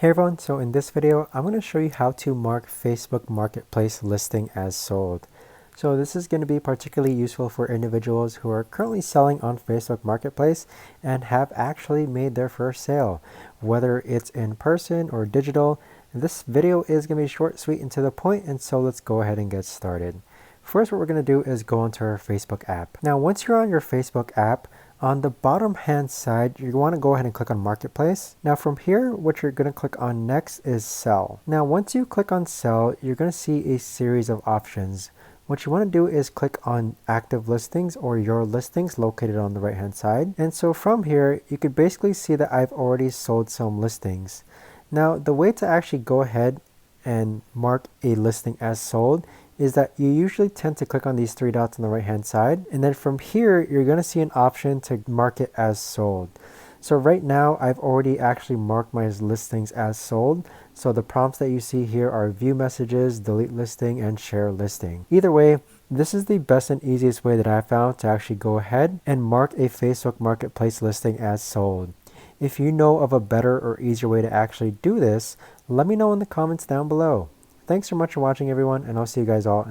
Hey everyone, so in this video, I'm going to show you how to mark Facebook Marketplace listing as sold. So this is going to be particularly useful for individuals who are currently selling on Facebook Marketplace and have actually made their first sale, whether it's in person or digital. This video is going to be short, sweet, and to the point, and so let's go ahead and get started. First, what we're going to do is go into our Facebook app. Now, once you're on your Facebook app, on the bottom hand side, you want to go ahead and click on Marketplace. Now from here, what you're going to click on next is Sell. Now once you click on Sell, you're going to see a series of options. What you want to do is click on Active Listings or Your Listings located on the right hand side. And so from here, you could basically see that I've already sold some listings. Now the way to actually go ahead and mark a listing as sold is that you usually tend to click on these three dots on the right hand side, and then from here you're going to see an option to mark it as sold. So right now I've already actually marked my listings as sold, so the prompts that you see here are view messages, delete listing, and share listing. Either way, this is the best and easiest way that I found to actually go ahead and mark a Facebook Marketplace listing as sold. If you know of a better or easier way to actually do this, let me know in the comments down below. Thanks so much for watching everyone, and I'll see you guys all